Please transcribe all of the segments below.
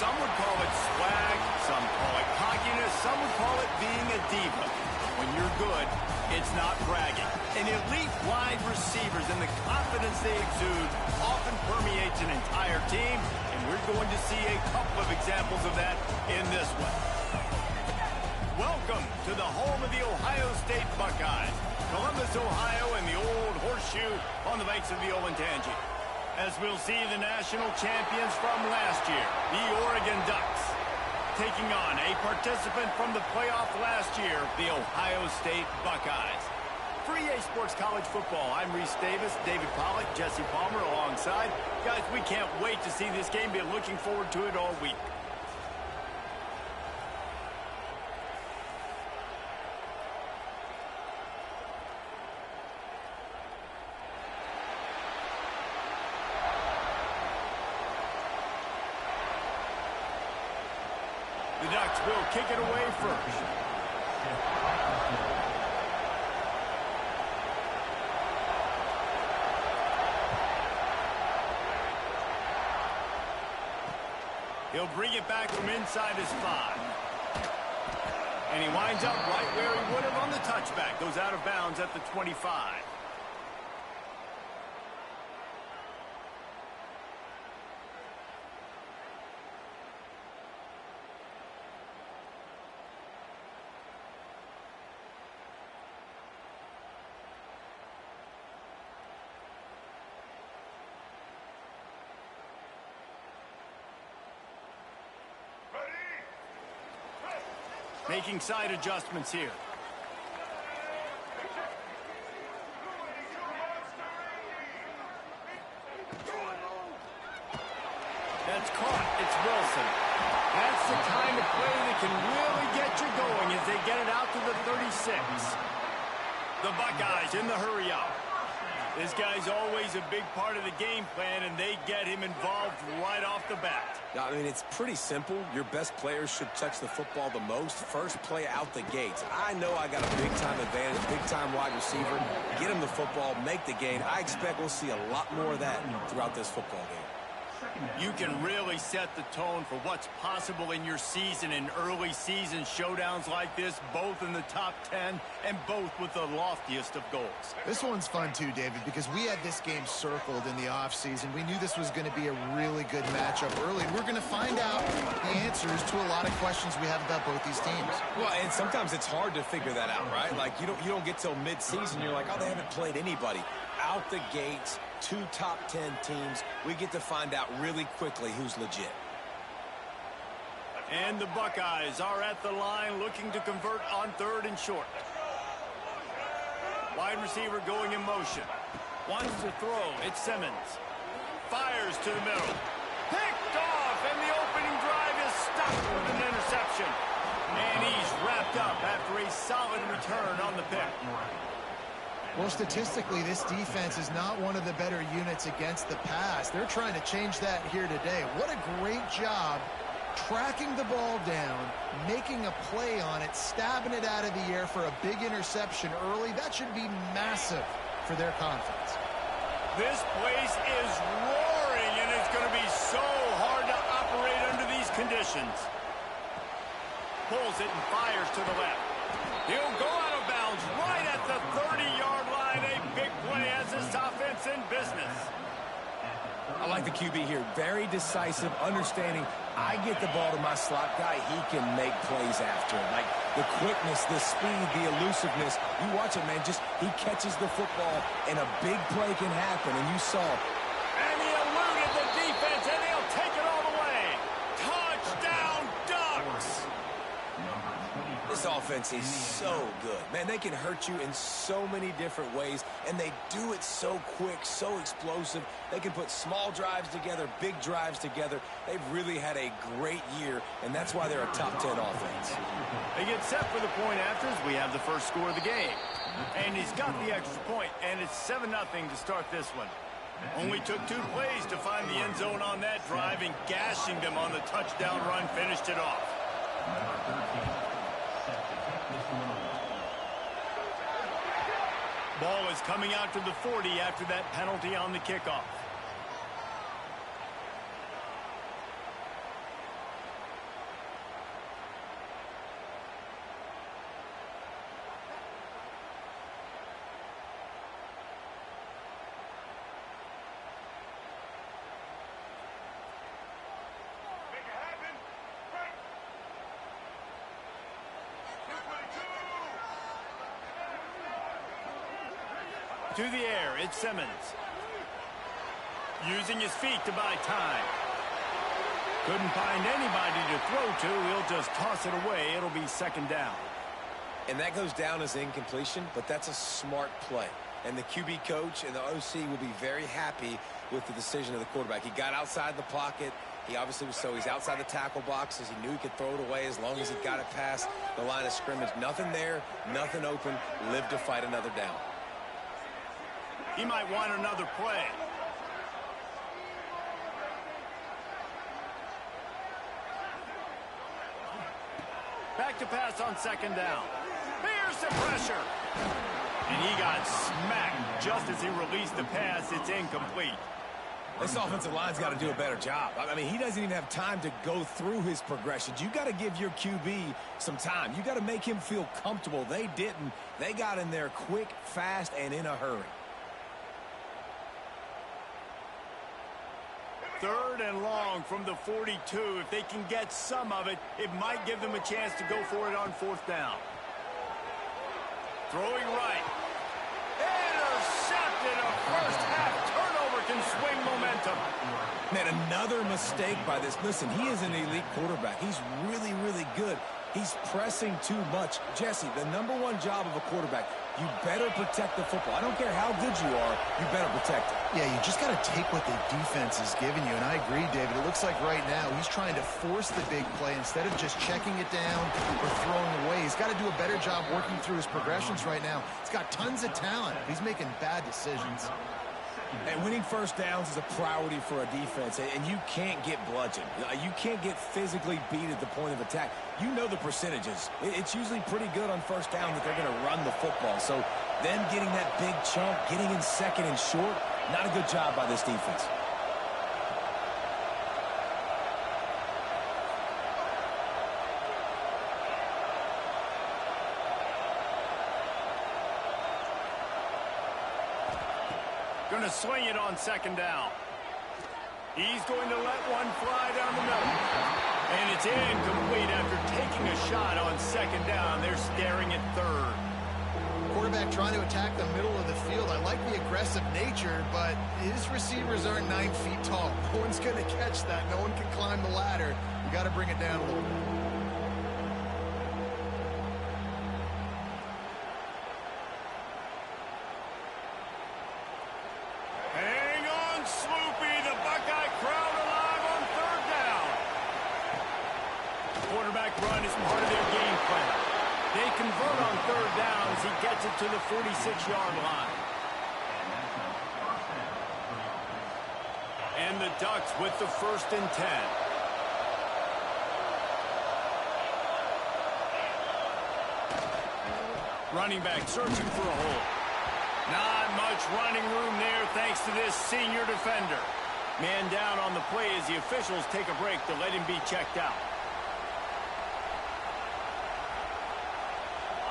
Some would call it swag, some call it cockiness, some would call it being a diva. When you're good, it's not bragging. And elite wide receivers and the confidence they exude often permeates an entire team, and we're going to see a couple of examples of that in this one. Welcome to the home of the Ohio State Buckeyes, Columbus, Ohio, and the old horseshoe on the banks of the Olentangy. As we'll see the national champions from last year, the Oregon Ducks, taking on a participant from the playoff last year, the Ohio State Buckeyes. For EA Sports College Football, I'm Reese Davis, David Pollack, Jesse Palmer alongside. Guys, we can't wait to see this game. Been looking forward to it all week. The Ducks will kick it away first. He'll bring it back from inside his 5. And he winds up right where he would have on the touchback. Goes out of bounds at the 25. Making side adjustments here. That's caught. It's Wilson. That's the kind of play that can really get you going as they get it out to the 36. The Buckeyes in the hurry up. This guy's always a big part of the game plan, and they get him involved right off the bat. I mean, it's pretty simple. Your best players should touch the football the most. First play out the gates. I know I got a big-time advantage, big-time wide receiver. Get him the football, make the gain. I expect we'll see a lot more of that throughout this football game. You can really set the tone for what's possible in your season in early season showdowns like this, both in the top 10 and both with the loftiest of goals. This one's fun too, David, because we had this game circled in the offseason. We knew this was going to be a really good matchup early. We're going to find out the answers to a lot of questions we have about both these teams. Well, and sometimes it's hard to figure that out, right? Like, you don't get till mid-season, you're like, oh, they haven't played anybody. Out the gates, 2 top 10 teams, we get to find out really quickly who's legit. And the Buckeyes are at the line looking to convert on 3rd and short. Wide receiver going in motion. Wants to throw. It's Simmons. Fires to the middle. Picked off, and the opening drive is stopped with an interception. And he's wrapped up after a solid return on the pick. Well, statistically, this defense is not one of the better units against the pass. They're trying to change that here today. What a great job tracking the ball down, making a play on it, stabbing it out of the air for a big interception early. That should be massive for their confidence. This place is roaring, and it's going to be so hard to operate under these conditions. Pulls it and fires to the left. He'll go out of bounds right at the 30-yard line. A big play has this offense in business. I like the QB here. Very decisive, understanding I get the ball to my slot guy, he can make plays after it. Like the quickness, the speed, the elusiveness. You watch it, man. Just he catches the football, and a big play can happen, and you saw. And he eluded the defense, and he'll take it all the way. Touchdown, Ducks! This offense is so good. Man, they can hurt you in so many different ways, and they do it so quick, so explosive. They can put small drives together, big drives together. They've really had a great year, and that's why they're a top 10 offense. They get set for the point after as we have the first score of the game. And he's got the extra point, and it's 7-0 to start this one. Only took 2 plays to find the end zone on that drive, and gashing them on the touchdown run finished it off. Ball is coming out to the 40 after that penalty on the kickoff. To the air, it's Simmons. Using his feet to buy time. Couldn't find anybody to throw to. He'll just toss it away. It'll be second down. And that goes down as incompletion, but that's a smart play. And the QB coach and the OC will be very happy with the decision of the quarterback. He got outside the pocket. He obviously was he's outside the tackle boxes. He knew he could throw it away as long as he got it past the line of scrimmage. Nothing there, nothing open. Live to fight another down. He might want another play. Back to pass on second down. Here's the pressure. And he got smacked just as he released the pass. It's incomplete. This offensive line's got to do a better job. I mean, he doesn't even have time to go through his progressions. You got to give your QB some time. You got to make him feel comfortable. They didn't. They got in there quick, fast, and in a hurry. Third and long from the 42. If they can get some of it, it might give them a chance to go for it on fourth down. Throwing right. Intercepted. A first half turnover can swing momentum. Man, another mistake by this. Listen, he is an elite quarterback. He's really, really good. He's pressing too much. Jesse, the #1 job of a quarterback, you better protect the football. I don't care how good you are, you better protect it. Yeah, you just got to take what the defense is giving you. And I agree, David. It looks like right now he's trying to force the big play instead of just checking it down or throwing away. He's got to do a better job working through his progressions right now. He's got tons of talent. He's making bad decisions. And winning first downs is a priority for a defense, and you can't get bludgeoned. You can't get physically beat at the point of attack. You know the percentages. It's usually pretty good on first down that they're going to run the football. So them getting that big chunk, getting in second and short, not a good job by this defense. Going to swing it on second down. He's going to let one fly down the middle. And it's incomplete after taking a shot on second down. They're staring at third. Quarterback trying to attack the middle of the field. I like the aggressive nature, but his receivers aren't 9 feet tall. No one's going to catch that. No one can climb the ladder. You got to bring it down a little bit. Run is part of their game plan. They convert on third down as he gets it to the 46-yard line. And the Ducks with the 1st and 10. Running back searching for a hole. Not much running room there thanks to this senior defender. Man down on the play as the officials take a break to let him be checked out.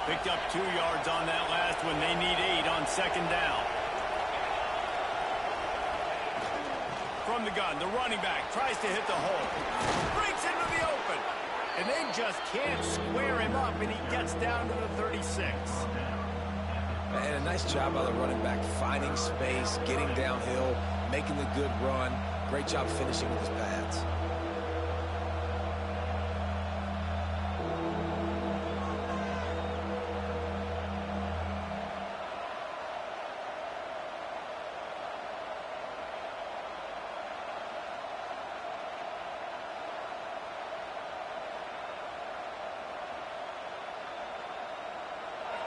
Picked up 2 yards on that last one. They need 8 on second down. From the gun, the running back tries to hit the hole. Breaks into the open. And they just can't square him up, and he gets down to the 36. And a nice job by the running back, finding space, getting downhill, making the good run. Great job finishing with his pads.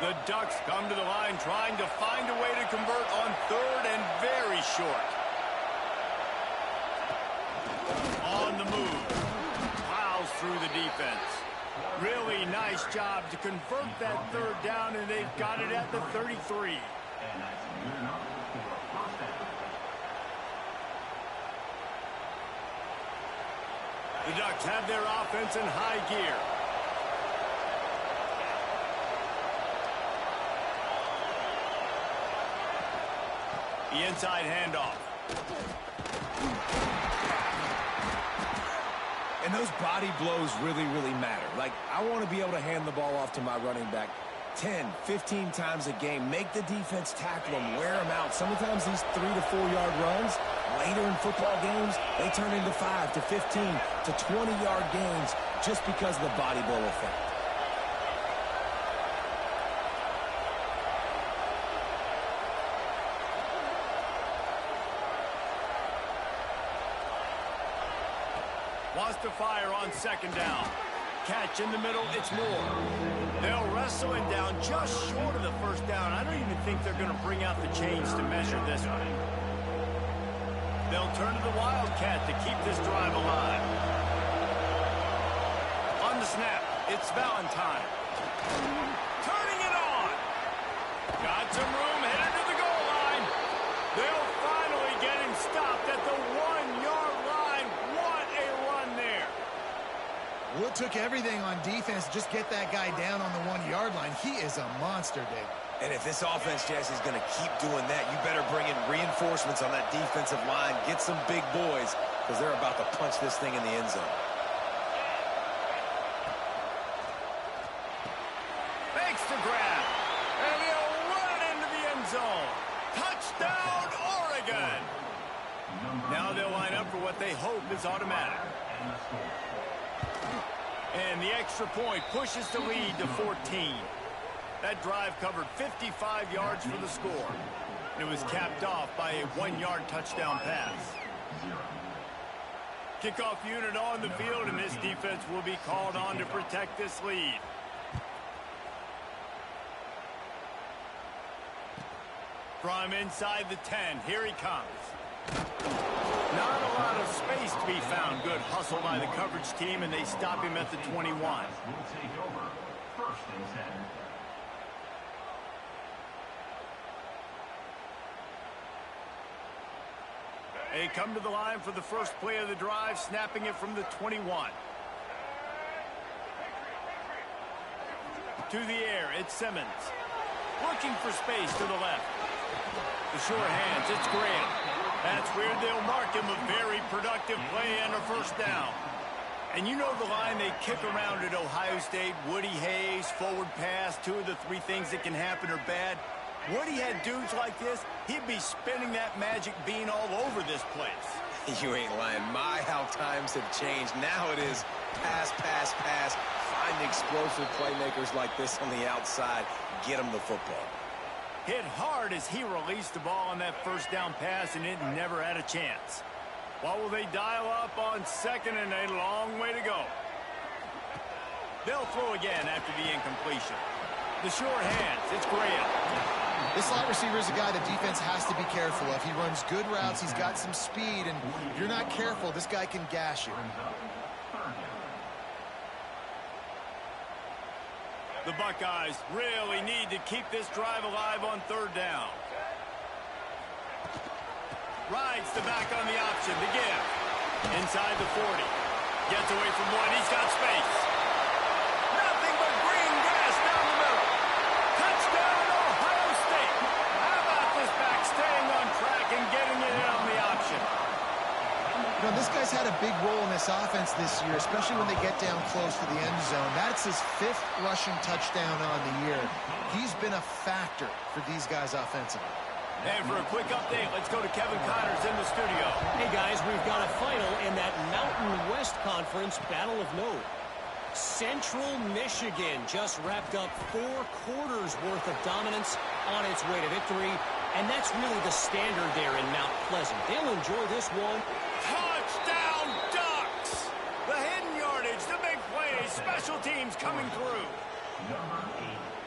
The Ducks come to the line trying to find a way to convert on third and very short. On the move. Plows through the defense. Really nice job to convert that third down, and they've got it at the 33. The Ducks have their offense in high gear. The inside handoff. And those body blows really, really matter. Like, I want to be able to hand the ball off to my running back 10, 15 times a game. Make the defense tackle them, wear them out. Sometimes these 3 to 4 yard runs, later in football games, they turn into 5 to 15 to 20 yard gains just because of the body blow effect. Wants to fire on second down. Catch in the middle, it's Moore. They'll wrestle him down just short of the first down. I don't even think they're going to bring out the chains to measure this one. They'll turn to the Wildcat to keep this drive alive. On the snap, it's Valentine. Turning it on. Got some room, headed to the goal line. They'll finally get him stopped at the 1-yard line. What a run there. Well, it took everything on defense to just get that guy down on the 1-yard line. He is a monster, Dave. And if this offense, Jesse, is going to keep doing that, you better bring in reinforcements on that defensive line. Get some big boys, because they're about to punch this thing in the end zone. Makes the grab. And he'll run it into the end zone. Touchdown, Oregon. Now they'll line up for what they hope is automatic. And the extra point pushes the lead to 14. That drive covered 55 yards for the score. It was capped off by a 1-yard touchdown pass. Kickoff unit on the field, and this defense will be called on to protect this lead. From inside the 10, here he comes. Not a lot of space to be found. Good hustle by the coverage team, and they stop him at the 21. They come to the line for the first play of the drive, snapping it from the 21. To the air, it's Simmons. Looking for space to the left. The sure hands, it's Graham. That's weird. They'll mark him a very productive play and a first down. And you know the line they kick around at Ohio State, Woody Hayes, forward pass, 2 of the 3 things that can happen are bad. Woody had dudes like this, he'd be spinning that magic bean all over this place. You ain't lying. My, how times have changed. Now it is pass, pass, pass. Find explosive playmakers like this on the outside. Get them the football. Hit hard as he released the ball on that first down pass, and it never had a chance. What will they dial up on second, and a long way to go? They'll throw again after the incompletion. The sure hands, it's Graham. This slot receiver is a guy the defense has to be careful of. He runs good routes, he's got some speed, and if you're not careful, this guy can gash you. The Buckeyes really need to keep this drive alive on third down. Rides the back on the option to give. Inside the 40. Gets away from one. He's got space. Nothing but green grass down the middle. Touchdown, Ohio State. How about this back staying on track and getting it in on the option? You know, this guy's had a big role in this offense this year, especially when they get down close to the end zone. That's his 5th rushing touchdown on the year. He's been a factor for these guys offensively. And for a quick update, let's go to Kevin Connors in the studio. Hey, guys, we've got a final in that Mountain West Conference Battle of Note. Central Michigan just wrapped up 4 quarters worth of dominance on its way to victory, and that's really the standard there in Mount Pleasant. They'll enjoy this one. Touchdown, Ducks! The hidden yardage, the big plays, special teams coming through.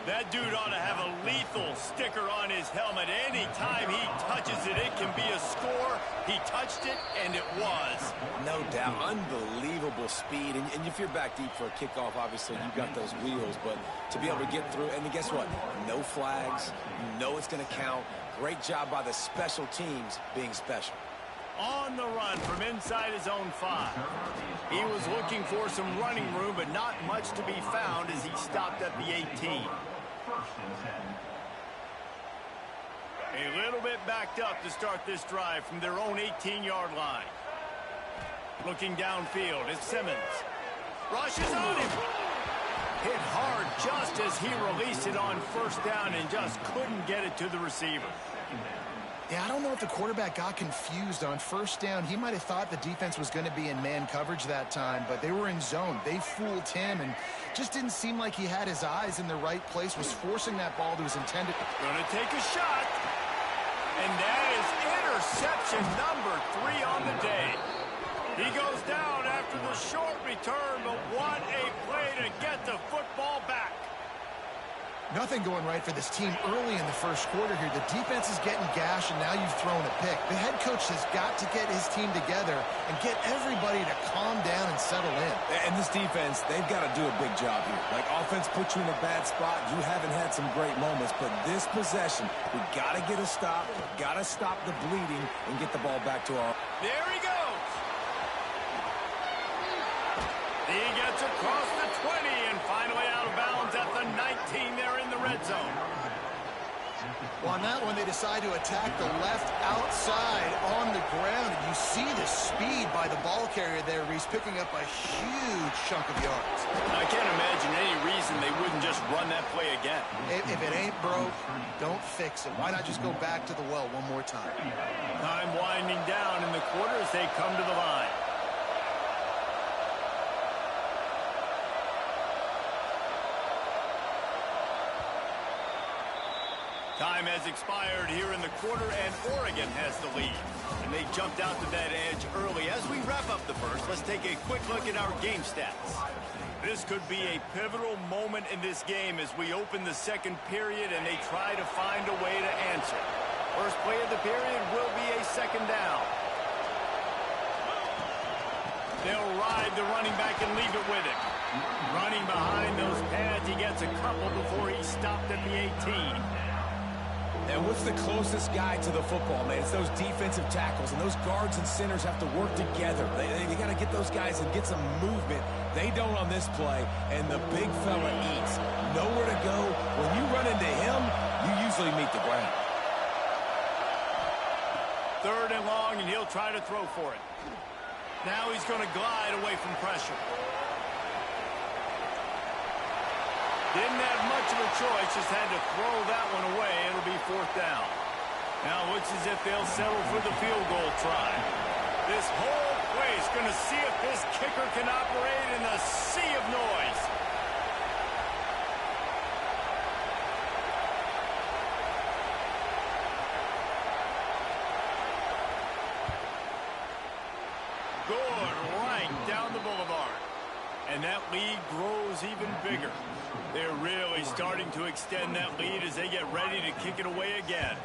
That dude ought to have a lethal sticker on his helmet. Anytime he touches it, it can be a score. He touched it, and it was. No doubt. Unbelievable speed. And if you're back deep for a kickoff, obviously, you've got those wheels. But to be able to get through, and guess what? No flags. You know it's going to count. Great job by the special teams being special. On the run from inside his own 5. He was looking for some running room, but not much to be found as he stopped at the 18. A little bit backed up to start this drive from their own 18-yard line. Looking downfield, it's Simmons. Rushes on him. hit hard just as he released it on first down and just couldn't get it to the receiver. Yeah, I don't know if the quarterback got confused on first down. He might have thought the defense was going to be in man coverage that time, but they were in zone. They fooled him and just didn't seem like he had his eyes in the right place, was forcing that ball to his intended. Gonna take a shot. And that is interception number 3 on the day. He goes down after the short return, but what a play to get the football back. Nothing going right for this team early in the first quarter here. The defense is getting gashed, and now you've thrown a pick. The head coach has got to get his team together and get everybody to calm down and settle in. And this defense, they've got to do a big job here. Like, offense puts you in a bad spot. You haven't had some great moments, but this possession, we got to get a stop, got to stop the bleeding, and get the ball back to our... There he goes. He gets across the 20 and finally out of bounds at the 19 there in the red zone. Well, on that one, they decide to attack the left outside on the ground. And you see the speed by the ball carrier there, Reese, picking up a huge chunk of yards. I can't imagine any reason they wouldn't just run that play again. If it ain't broke, don't fix it. Why not just go back to the well one more time? Time winding down in the quarter as they come to the line. Time has expired here in the quarter, and Oregon has the lead. And they jumped out to that edge early. As we wrap up the first, let's take a quick look at our game stats. This could be a pivotal moment in this game as we open the second period and they try to find a way to answer. First play of the period will be a second down. They'll ride the running back and leave it with him. Running behind those pads, he gets a couple before he's stopped at the 18. And what's the closest guy to the football, man? It's those defensive tackles, and those guards and centers have to work together. They got to get those guys and get some movement. They don't on this play, and the big fella eats. Nowhere to go. When you run into him, you usually meet the ground. Third and long, and he'll try to throw for it. Now he's going to glide away from pressure. Didn't have much of a choice, just had to throw that one away. It'll be fourth down. Now it looks as if they'll settle for the field goal try. This whole place going to see if this kicker can operate in a sea of noise. Good, right down the boulevard. And that lead grows even bigger. They're really starting to extend that lead as they get ready to kick it away again.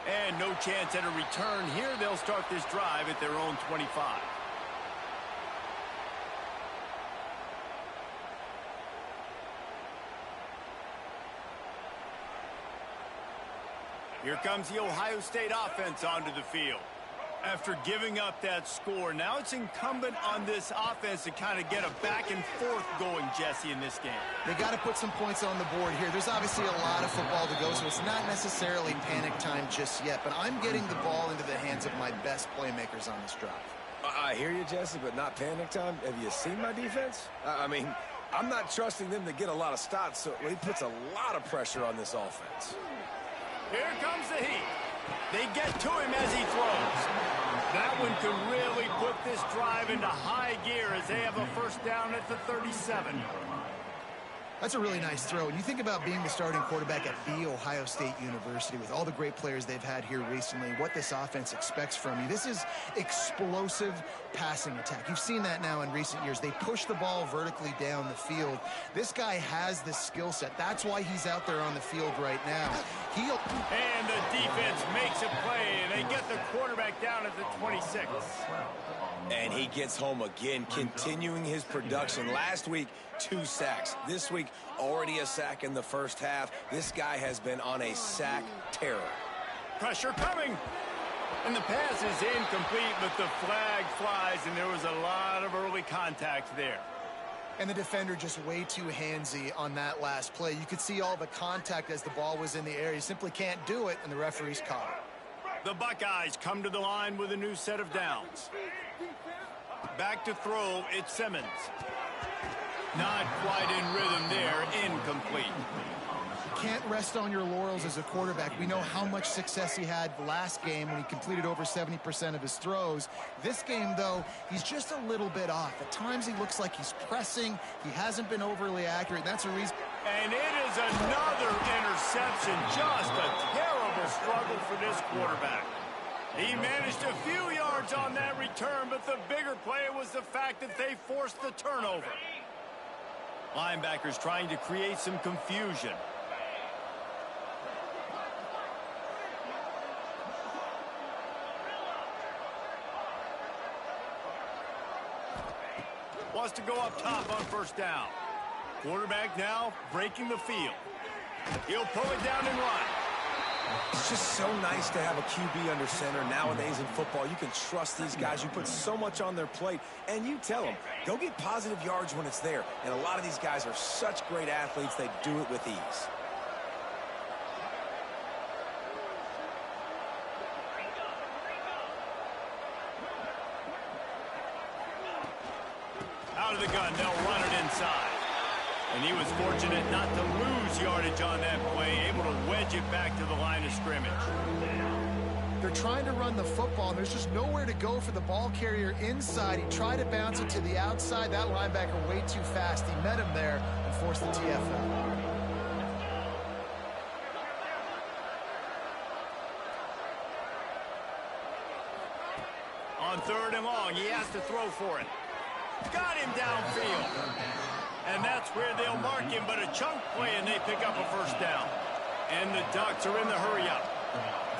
And no chance at a return here. They'll start this drive at their own 25. Here comes the Ohio State offense onto the field. After giving up that score, now it's incumbent on this offense to kind of get a back and forth going, Jesse, in this game. They got to put some points on the board here. There's obviously a lot of football to go, so it's not necessarily panic time just yet, but I'm getting the ball into the hands of my best playmakers on this drive. I hear you, Jesse, but not panic time. Have you seen my defense? I mean, I'm not trusting them to get a lot of stops, so he puts a lot of pressure on this offense. Here comes the heat. They get to him as he throws. That one could really put this drive into high gear as they have a first down at the 37. That's a really nice throw. And you think about being the starting quarterback at The Ohio State University with all the great players they've had here recently, what this offense expects from you. This is explosive passing attack. You've seen that now in recent years. They push the ball vertically down the field. This guy has the skill set. That's why he's out there on the field right now. And the defense makes a play, and they get the quarterback down at the 26. And he gets home again, continuing his production. Last week, 2 sacks. This week, already a sack in the first half. This guy has been on a sack terror. Pressure coming. And the pass is incomplete, but the flag flies, and there was a lot of early contact there. And the defender just way too handsy on that last play. You could see all the contact as the ball was in the air. He simply can't do it, and the referee's caught it. The Buckeyes come to the line with a new set of downs. Back to throw, it's Simmons. Not quite in rhythm there, incomplete. Can't rest on your laurels as a quarterback. We know how much success he had last game when he completed over 70% of his throws. This game, though, he's just a little bit off. At times he looks like he's pressing. He hasn't been overly accurate. That's a reason. And it is another interception. Just a terrible struggle for this quarterback. He managed a few yards on that return, but the bigger play was the fact that they forced the turnover. Linebackers trying to create some confusion. Wants to go up top on first down. Quarterback now breaking the field. He'll pull it down and run. It's just so nice to have a QB under center nowadays in football. You can trust these guys. You put so much on their plate, and you tell them, go get positive yards when it's there. And a lot of these guys are such great athletes, they do it with ease. Out of the gun, they'll run it inside. And he was fortunate not to lose yardage on that play, able to wedge it back to the line of scrimmage. They're trying to run the football, and there's just nowhere to go for the ball carrier inside. He tried to bounce it to the outside. That linebacker way too fast. He met him there and forced the TFL. On third and long, he has to throw for it. Got him downfield. And that's where they'll mark him, but a chunk play, and they pick up a first down. And the Ducks are in the hurry-up.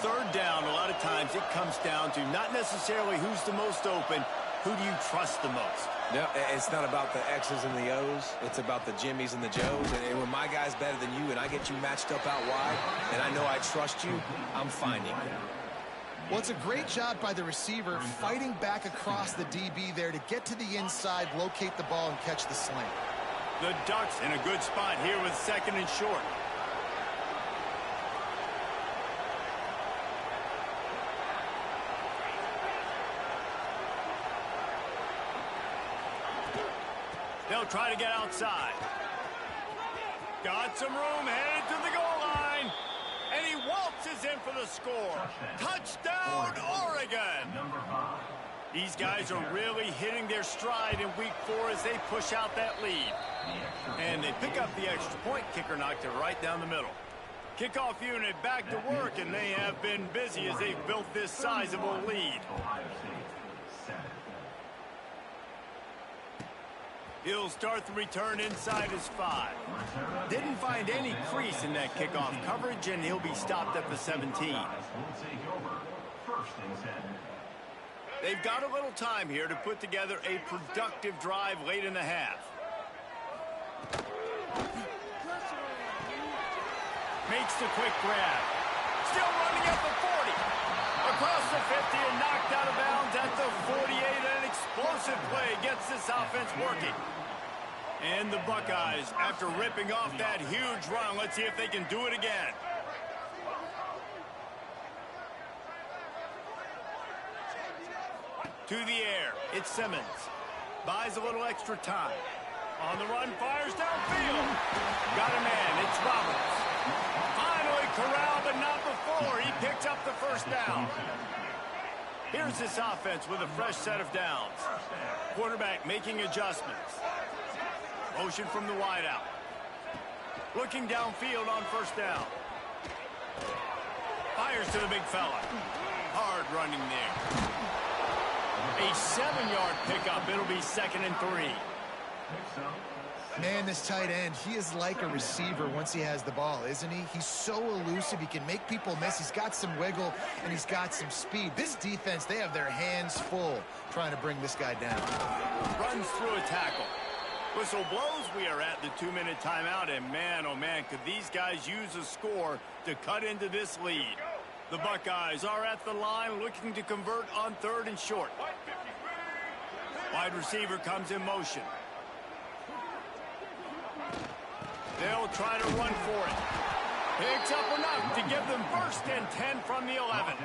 Third down, a lot of times it comes down to not necessarily who's the most open, who do you trust the most? No, it's not about the X's and the O's. It's about the Jimmies and the Joes. And when my guy's better than you and I get you matched up out wide, and I know I trust you, I'm finding you. Well, it's a great job by the receiver fighting back across the DB there to get to the inside, locate the ball, and catch the slant. The Ducks in a good spot here with second and short. They'll try to get outside. Got some room, headed to the goal line. And he waltzes in for the score. Touchdown, Oregon! These guys are really hitting their stride in week 4 as they push out that lead. And they pick up the extra point. Kicker knocked it right down the middle. Kickoff unit back to work, and they have been busy as they've built this sizable lead. He'll start the return inside his 5. Didn't find any crease in that kickoff coverage, and he'll be stopped at the 17. They've got a little time here to put together a productive drive late in the half. Makes the quick grab. Still running at the 40. Across the 50 and knocked out of bounds at the 48. An explosive play gets this offense working. And the Buckeyes, after ripping off that huge run, let's see if they can do it again. To the air, it's Simmons. Buys a little extra time. On the run, fires downfield. Got a man, it's Roberts. Finally corralled, but not before. He picks up the first down. Here's this offense with a fresh set of downs. Quarterback making adjustments. Motion from the wideout. Looking downfield on first down. Fires to the big fella. Hard running there. A 7-yard pickup. It'll be 2nd and 3. Man, this tight end, he is like a receiver once he has the ball, isn't he? He's so elusive. He can make people miss. He's got some wiggle, and he's got some speed. This defense, they have their hands full trying to bring this guy down. Runs through a tackle. Whistle blows. We are at the 2-minute timeout, and man, oh man, could these guys use a score to cut into this lead. The Buckeyes are at the line looking to convert on 3rd and short. Wide receiver comes in motion. They'll try to run for it. Picks up enough to give them 1st and 10 from the 11.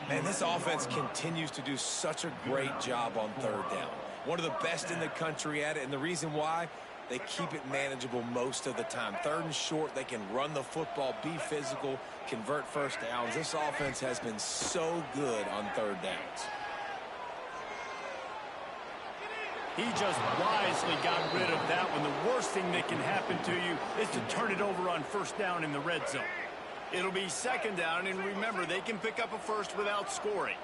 Man, this offense continues to do such a great job on third down. One of the best in the country at it, and the reason why, they keep it manageable most of the time. Third and short, they can run the football, be physical, convert first downs. This offense has been so good on third downs. He just wisely got rid of that one. The worst thing that can happen to you is to turn it over on first down in the red zone. It'll be second down, and remember, they can pick up a first without scoring.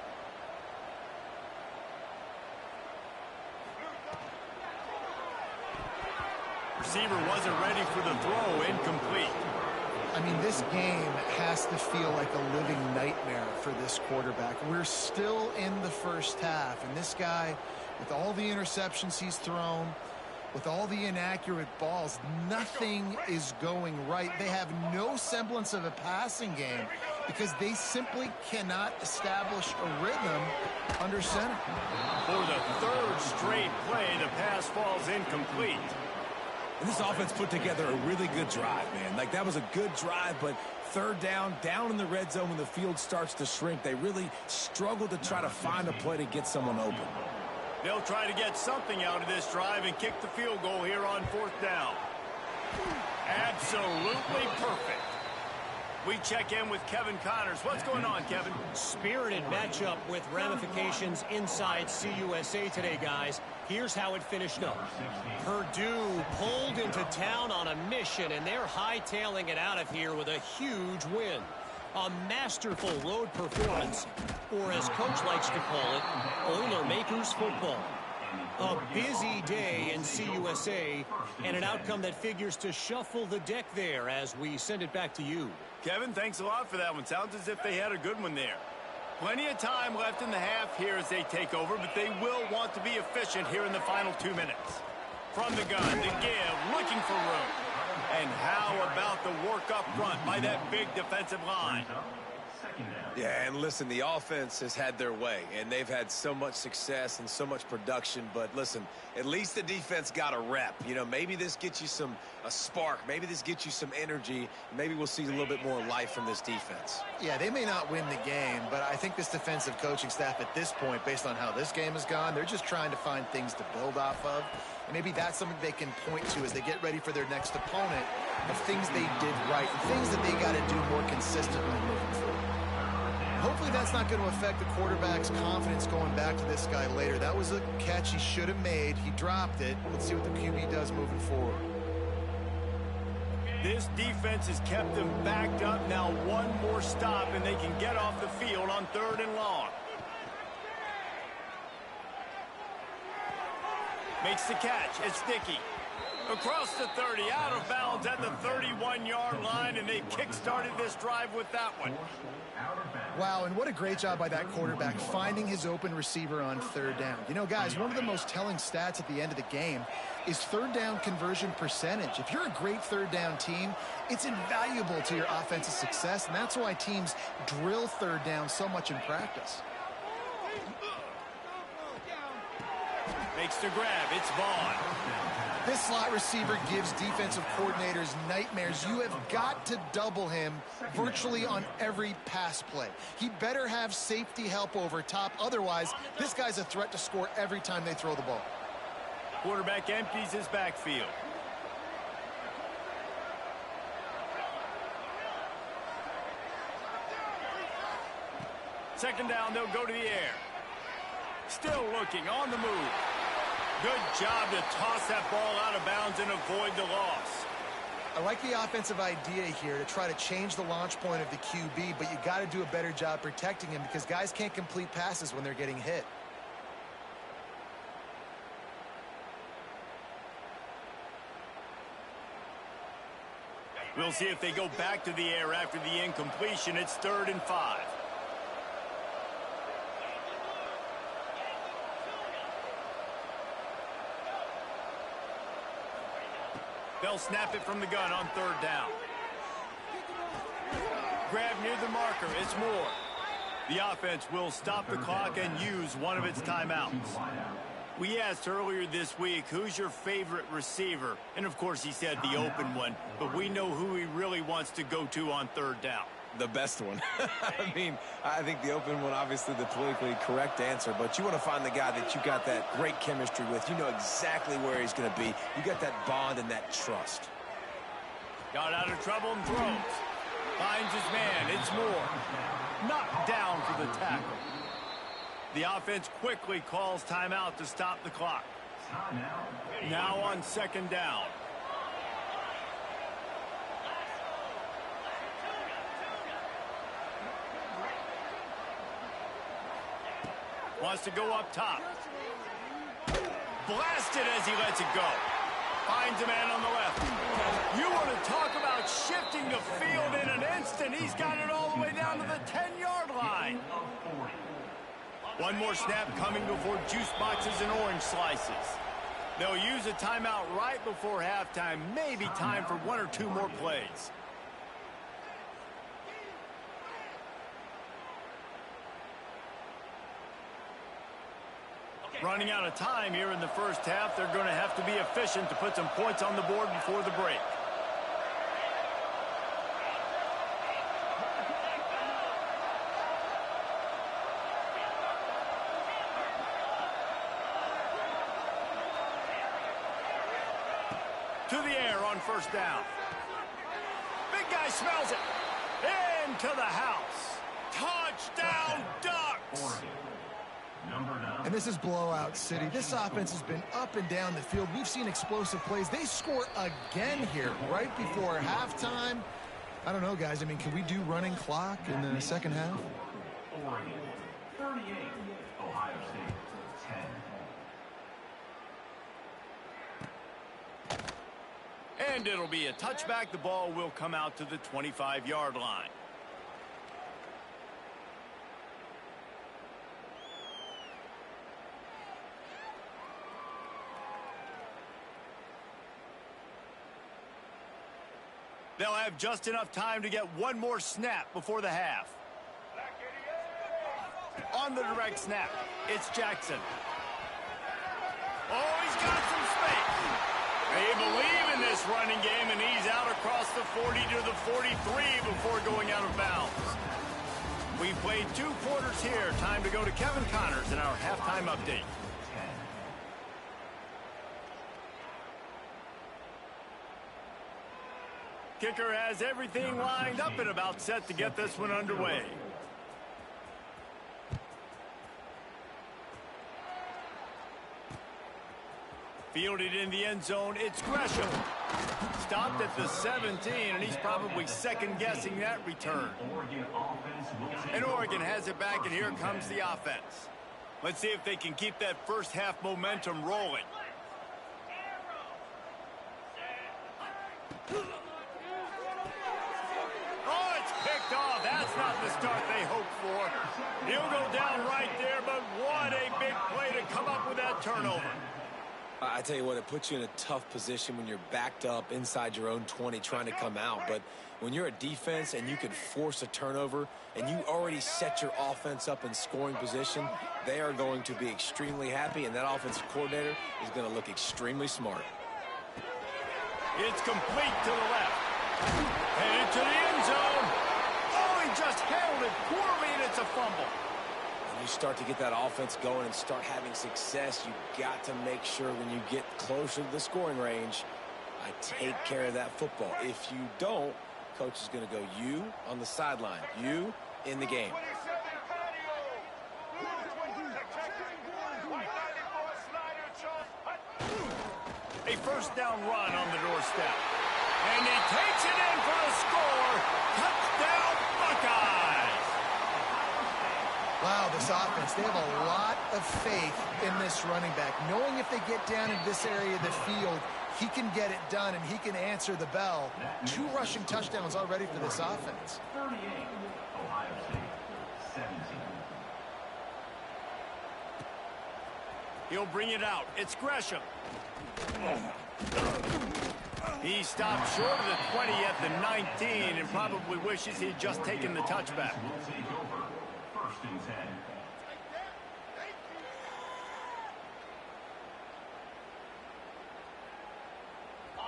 Receiver wasn't ready for the throw, incomplete. I mean, this game has to feel like a living nightmare for this quarterback. We're still in the first half, and this guy, with all the interceptions he's thrown, with all the inaccurate balls, nothing is going right. They have no semblance of a passing game because they simply cannot establish a rhythm under center. For the third straight play, the pass falls incomplete. And this offense put together a really good drive, man. Like, that was a good drive, but third down in the red zone when the field starts to shrink, they really struggle to try to find a play to get someone open. They'll try to get something out of this drive and kick the field goal here on fourth down. Absolutely perfect. We check in with Kevin Connors. What's going on, Kevin? Spirited matchup with ramifications inside CUSA today, guys. Here's how it finished up. Purdue pulled into town on a mission, and they're hightailing it out of here with a huge win. A masterful road performance, or as Coach likes to call it, Boilermakers football. A busy day in CUSA, and an outcome that figures to shuffle the deck there as we send it back to you. Kevin, thanks a lot for that one. Sounds as if they had a good one there. Plenty of time left in the half here as they take over, but they will want to be efficient here in the final 2 minutes. From the gun, to give, looking for room. And how about the work up front by that big defensive line? Yeah, and listen, the offense has had their way, and they've had so much success and so much production. But listen, at least the defense got a rep. You know, maybe this gets you a spark. Maybe this gets you some energy. Maybe we'll see a little bit more life from this defense. Yeah, they may not win the game, but I think this defensive coaching staff at this point, based on how this game has gone, they're just trying to find things to build off of. And maybe that's something they can point to as they get ready for their next opponent, of things they did right and things that they got to do more consistently moving forward. Hopefully that's not going to affect the quarterback's confidence going back to this guy later. That was a catch he should have made. He dropped it. Let's see what the QB does moving forward. This defense has kept them backed up. Now one more stop, and they can get off the field on third and long. Makes the catch. It's Dickey. Across the 30, out of bounds at the 31-yard line, and they kick-started this drive with that one. Wow, and what a great job by that quarterback finding his open receiver on third down. You know, guys, one of the most telling stats at the end of the game is third down conversion percentage. If you're a great third down team, it's invaluable to your offensive success, and that's why teams drill third down so much in practice. Makes the grab. It's Vaughn. This slot receiver gives defensive coordinators nightmares. You have got to double him virtually on every pass play. He better have safety help over top. Otherwise, this guy's a threat to score every time they throw the ball. Quarterback empties his backfield. Second down, they'll go to the air. Still looking, on the move. Good job to toss that ball out of bounds and avoid the loss. I like the offensive idea here to try to change the launch point of the QB, but you got to do a better job protecting him because guys can't complete passes when they're getting hit. We'll see if they go back to the air after the incompletion. It's 3rd and 5. They'll snap it from the gun on 3rd down. Grab near the marker. It's Moore. The offense will stop the clock and use one of its timeouts. We asked earlier this week, who's your favorite receiver? And, of course, he said the open one. But we know who he really wants to go to on 3rd down. The best one. I mean, I think the open one, obviously the politically correct answer, but you want to find the guy that you got that great chemistry with. You know exactly where he's going to be. You got that bond and that trust. Got out of trouble and throws. Finds his man. It's Moore. Knocked down for the tackle. The offense quickly calls timeout to stop the clock. Now on second down. Wants to go up top. Blasted as he lets it go. Finds a man on the left. You want to talk about shifting the field in an instant. He's got it all the way down to the 10-yard line. One more snap coming before juice boxes and orange slices. They'll use a timeout right before halftime. Maybe time for one or two more plays. Running out of time here in the first half. They're going to have to be efficient to put some points on the board before the break. To the air on first down. Big guy smells it. Into the house. Touchdown, Ducks! And this is blowout city. This offense has been up and down the field. We've seen explosive plays. They score again here right before halftime. I don't know, guys. I mean, can we do running clock in the second half? Oregon, 38. Ohio State, 10. And it'll be a touchback. The ball will come out to the 25-yard line. They'll have just enough time to get one more snap before the half. On the direct snap, it's Jackson. Oh, he's got some space. They believe in this running game, and he's out across the 40 to the 43 before going out of bounds. We've played 2 quarters here. Time to go to Kevin Connors in our halftime update. Kicker has everything lined up and about set to get this one underway. Fielded in the end zone, it's Gresham. Stopped at the 17, and he's probably second-guessing that return. And Oregon has it back, and here comes the offense. Let's see if they can keep that first half momentum rolling. Oh, it's picked off. That's not the start they hoped for. He'll go down right there, but what a big play to come up with that turnover. I tell you what, it puts you in a tough position when you're backed up inside your own 20 trying to come out. But when you're a defense and you can force a turnover and you already set your offense up in scoring position, they are going to be extremely happy, and that offensive coordinator is going to look extremely smart. It's complete to the left. Headed to the end zone. Oh, he just handled it poorly, and it's a fumble. When you start to get that offense going and start having success, you got to make sure when you get closer to the scoring range, I take care of that football. If you don't, coach is going to go, you on the sideline, you in the game. A first down run on the doorstep. And he takes it in for the score. Touchdown, Buckeyes! Wow, this offense, they have a lot of faith in this running back. Knowing if they get down in this area of the field, he can get it done and he can answer the bell. 2 rushing touchdowns already for this offense. 38. Ohio State, 17. He'll bring it out. It's Gresham. He stopped short of the 20 at the 19 and probably wishes he'd just taken the touchback. Will take over. First and 10.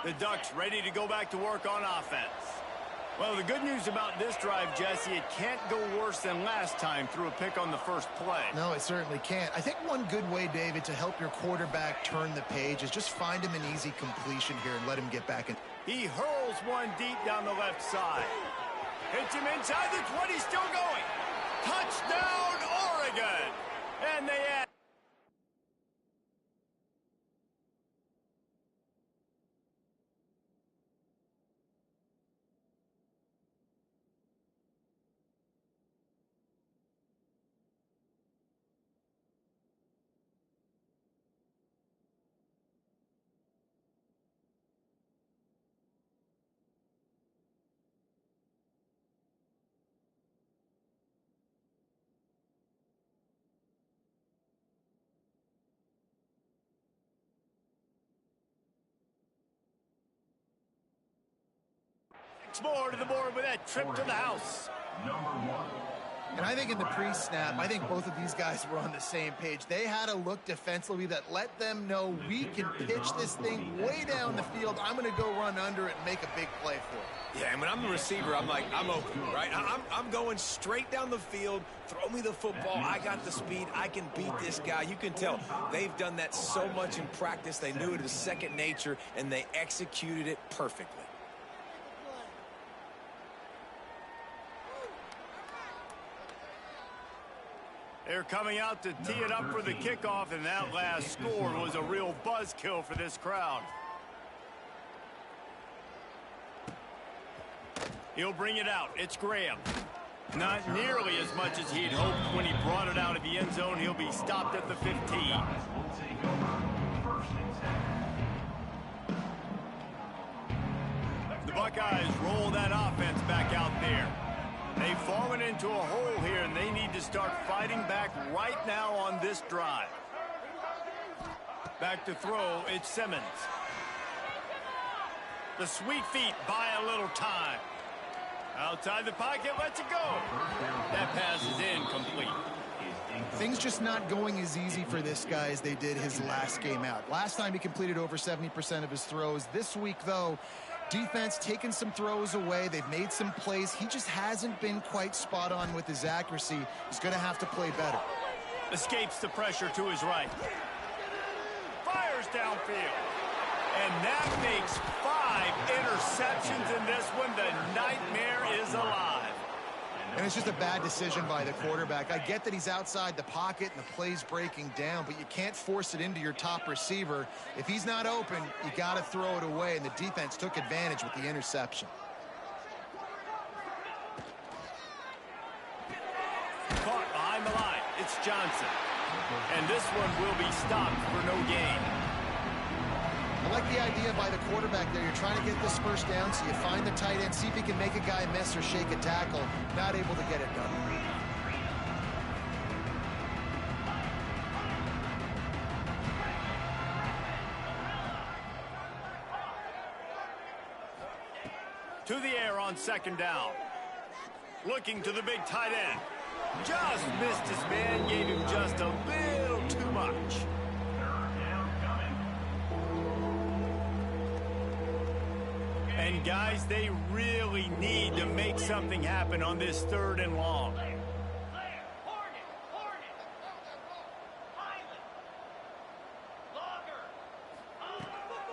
The Ducks ready to go back to work on offense. Well, the good news about this drive, Jesse, it can't go worse than last time through a pick on the first play. No, it certainly can't. I think one good way, David, to help your quarterback turn the page is just find him an easy completion here and let him get back in. He hurls one deep down the left side. Hits him inside the 20, still going. Touchdown, Oregon! And they add. More to the board with that trip to the house. And I think in the pre-snap, I think both of these guys were on the same page. They had a look defensively that let them know we can pitch this thing way down the field. I'm going to go run under it and make a big play for it. Yeah, and when I'm the receiver, I'm like, I'm open, right? I'm going straight down the field. Throw me the football. I got the speed. I can beat this guy. You can tell they've done that so much in practice. They knew it was second nature, and they executed it perfectly. They're coming out to tee it up for the kickoff, and that last score was a real buzzkill for this crowd. He'll bring it out. It's Graham. Not nearly as much as he'd hoped when he brought it out of the end zone. He'll be stopped at the 15. The Buckeyes roll that offense back out there. They've fallen into a hole here, and they need to start fighting back right now on this drive. Back to throw, it's Simmons. The sweet feet buy a little time. Outside the pocket, lets it go. That pass is incomplete. Things just not going as easy for this guy as they did his last game out. Last time he completed over 70% of his throws. This week, though, defense taking some throws away. They've made some plays. He just hasn't been quite spot on with his accuracy. He's going to have to play better. Escapes the pressure to his right. Fires downfield. And that makes 5 interceptions in this one. The nightmare is alive. And it's just a bad decision by the quarterback. I get that he's outside the pocket and the play's breaking down, but you can't force it into your top receiver. If he's not open, you got to throw it away, and the defense took advantage with the interception. Caught behind the line. It's Johnson. And this one will be stopped for no gain. I like the idea by the quarterback there. You're trying to get this first down, so you find the tight end, see if he can make a guy miss or shake a tackle. Not able to get it done. To the air on second down. Looking to the big tight end. Just missed his man, gave him just a little too much. And guys, they really need to make something happen on this 3rd and long.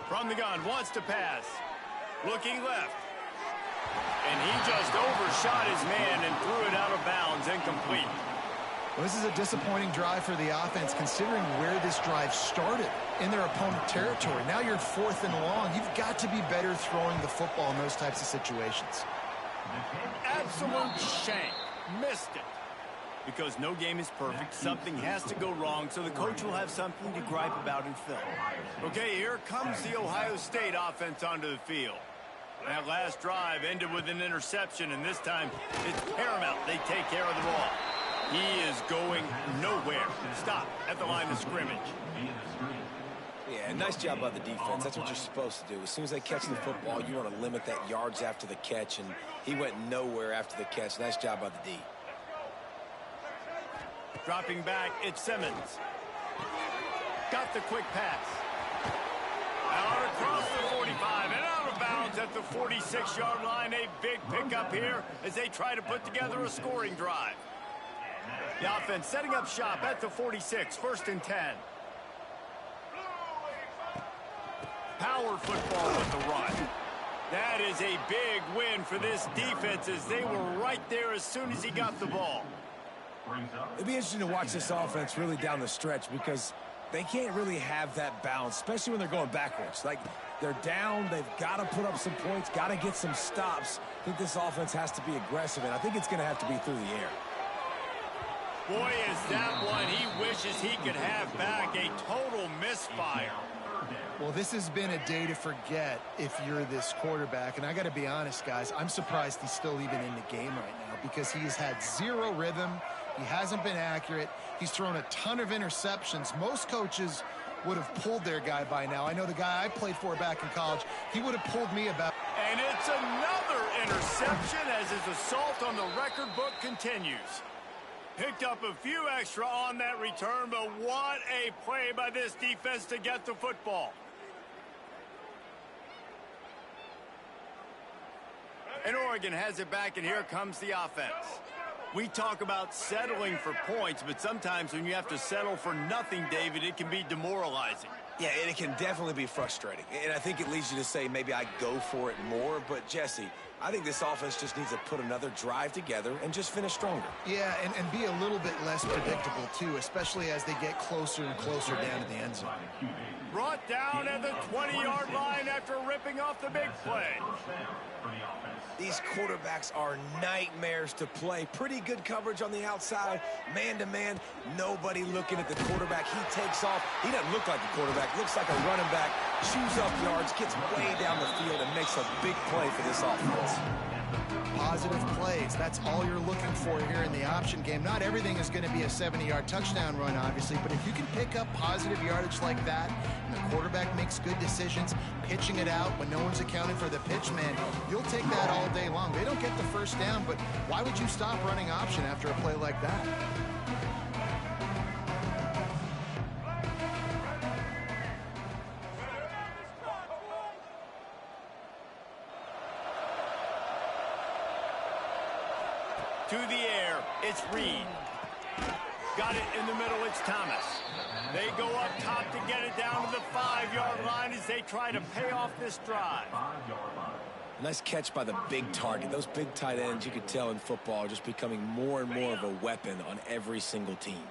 From the gun, wants to pass. Looking left. And he just overshot his man and threw it out of bounds, incomplete. Well, this is a disappointing drive for the offense, considering where this drive started in their opponent territory. Now you're 4th and long. You've got to be better throwing the football in those types of situations. Absolute shank. Missed it. Because no game is perfect, something has to go wrong, so the coach will have something to gripe about in film. Okay, here comes the Ohio State offense onto the field. That last drive ended with an interception, and this time it's paramount they take care of the ball. He is going nowhere. Stop at the line of scrimmage. Yeah, nice job by the defense. That's what you're supposed to do. As soon as they catch the football, you want to limit that yards after the catch, and he went nowhere after the catch. Nice job by the D. Dropping back, it's Simmons. Got the quick pass. Out across the 45 and out of bounds at the 46-yard line. A big pickup here as they try to put together a scoring drive. The offense setting up shop at the 46, 1st and 10. Power football with the run. That is a big win for this defense as they were right there as soon as he got the ball. It'd be interesting to watch this offense really down the stretch because they can't really have that balance, especially when they're going backwards. Like, they're down, they've got to put up some points, got to get some stops. I think this offense has to be aggressive, and I think it's going to have to be through the air. Boy, is that one he wishes he could have back. A total misfire. Well, this has been a day to forget if you're this quarterback. And I got to be honest, guys, I'm surprised he's still even in the game right now because he's had zero rhythm. He hasn't been accurate. He's thrown a ton of interceptions. Most coaches would have pulled their guy by now. I know the guy I played for back in college, he would have pulled me about. And it's another interception as his assault on the record book continues. Picked up a few extra on that return, but what a play by this defense to get the football. And Oregon has it back, and here comes the offense. We talk about settling for points, but sometimes when you have to settle for nothing, David, it can be demoralizing. Yeah, and it can definitely be frustrating. And I think it leads you to say maybe I go for it more. But, Jesse, I think this offense just needs to put another drive together and just finish stronger. Yeah, and be a little bit less predictable, too, especially as they get closer and closer down to the end zone. Brought down at the 20-yard line after ripping off the big play. These quarterbacks are nightmares to play. Pretty good coverage on the outside. Man-to-man, nobody looking at the quarterback. He takes off. He doesn't look like a quarterback. Looks like a running back. Chews up yards, gets way down the field, and makes a big play for this offense. Positive plays. That's all you're looking for here in the option game. Not everything is going to be a 70-yard touchdown run, obviously, but if you can pick up positive yardage like that, and the quarterback makes good decisions, pitching it out when no one's accounting for the pitch, man, you'll take that all day long. They don't get the first down, but why would you stop running option after a play like that? To the air, it's Reed. Got it in the middle, it's Thomas. They go up top to get it down to the 5-yard line as they try to pay off this drive. Nice catch by the big target. Those big tight ends, you could tell in football, are just becoming more and more of a weapon on every single team.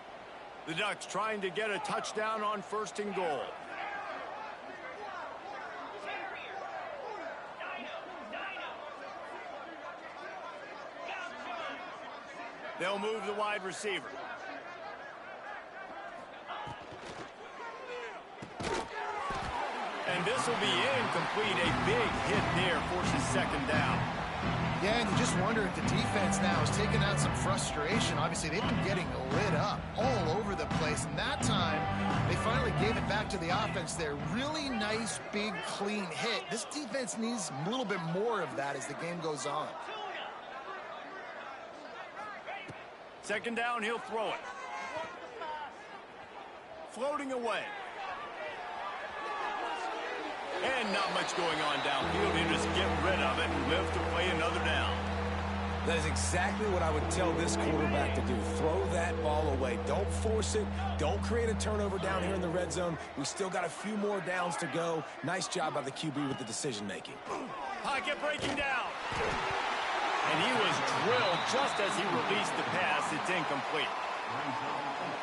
The Ducks trying to get a touchdown on 1st and goal. They'll move the wide receiver. And this will be incomplete. A big hit there forces 2nd down. Yeah, and you just wonder if the defense now is taking out some frustration. Obviously, they've been getting lit up all over the place. And that time, they finally gave it back to the offense there. Really nice, big, clean hit. This defense needs a little bit more of that as the game goes on. 2nd down, he'll throw it. Floating away. And not much going on downfield. He'll just get rid of it and live to play another down. That is exactly what I would tell this quarterback to do. Throw that ball away. Don't force it. Don't create a turnover down here in the red zone. We still got a few more downs to go. Nice job by the QB with the decision-making. Pocket breaking down. And he was drilled just as he released the pass. It's incomplete.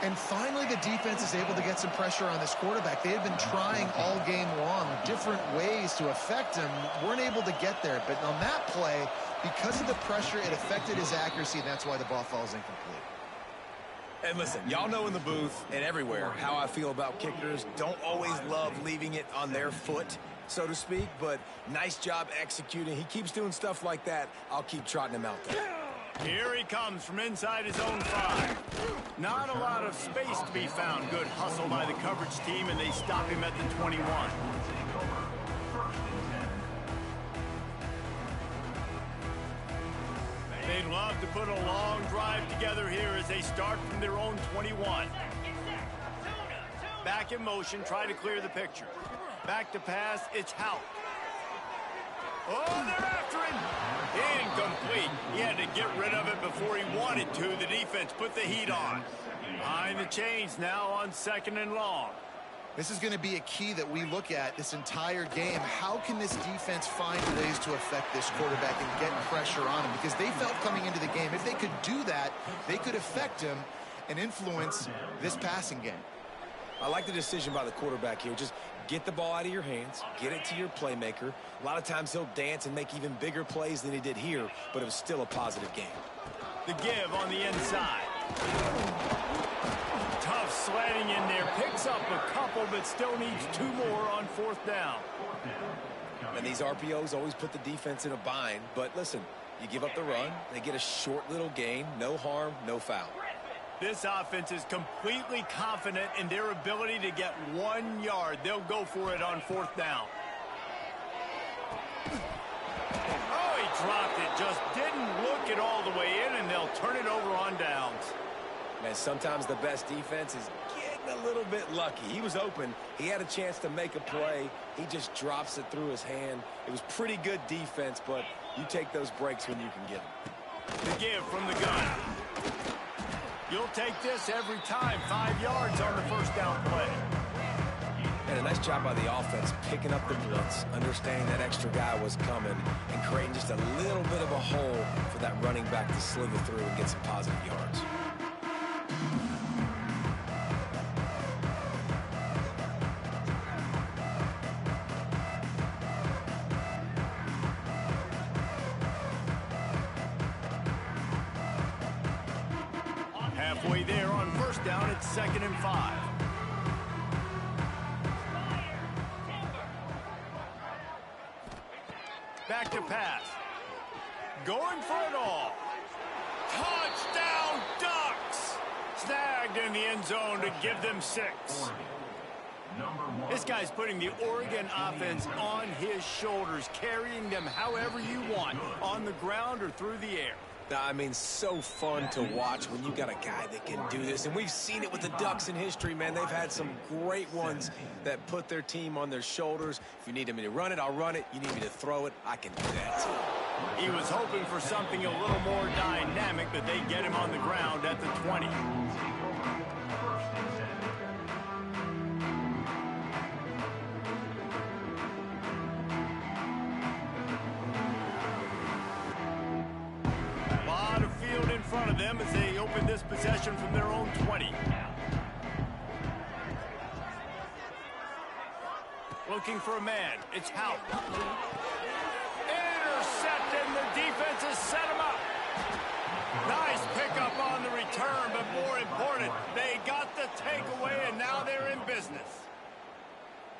And finally, the defense is able to get some pressure on this quarterback. They had been trying all game long different ways to affect him. Weren't able to get there. But on that play, because of the pressure, it affected his accuracy, and that's why the ball falls incomplete. And listen, y'all know in the booth and everywhere how I feel about kickers. Don't always love leaving it on their foot, so to speak, but nice job executing. He keeps doing stuff like that. I'll keep trotting him out there. Here he comes from inside his own 5. Not a lot of space to be found. Good hustle by the coverage team, and they stop him at the 21. They'd love to put a long drive together here as they start from their own 21. Back in motion, try to clear the picture. Back to pass, it's Houck. Oh, they're after him. Incomplete. He had to get rid of it before he wanted to. The defense put the heat on. Behind the chains now on 2nd and long. This is going to be a key that we look at this entire game. How can this defense find ways to affect this quarterback and get pressure on him? Because they felt coming into the game, if they could do that, they could affect him and influence this passing game. I like the decision by the quarterback here. Just get the ball out of your hands, get it to your playmaker. A lot of times he'll dance and make even bigger plays than he did here, but it was still a positive game. The give on the inside. Tough sledding in there. Picks up a couple, but still needs 2 more on 4th down. And these RPOs always put the defense in a bind. But listen, you give up the run, they get a short little gain. No harm, no foul. This offense is completely confident in their ability to get 1 yard. They'll go for it on 4th down. Oh, he dropped it. Just didn't look it all the way in, and they'll turn it over on downs. Man, sometimes the best defense is getting a little bit lucky. He was open. He had a chance to make a play. He just drops it through his hand. It was pretty good defense, but you take those breaks when you can get them. The give from the gun. You'll take this every time. 5 yards on the 1st down play. And a nice job by the offense picking up the blitz, understanding that extra guy was coming, and creating just a little bit of a hole for that running back to slither through and get some positive yards. Halfway there on 1st down, it's 2nd and 5. Back to pass. Going for it all. Touchdown Ducks! Snagged in the end zone to give them 6. This guy's putting the Oregon offense on his shoulders, carrying them however you want, on the ground or through the air. I mean, so fun to watch when you got a guy that can do this. And we've seen it with the Ducks in history, man. They've had some great ones that put their team on their shoulders. If you need me to run it, I'll run it. You need me to throw it, I can do that. He was hoping for something a little more dynamic, but they get him on the ground at the 20. In front of them as they open this possession from their own 20. Looking for a man. It's Houck. Intercepted, and the defense has set him up. Nice pickup on the return, but more important, they got the takeaway, and now they're in business.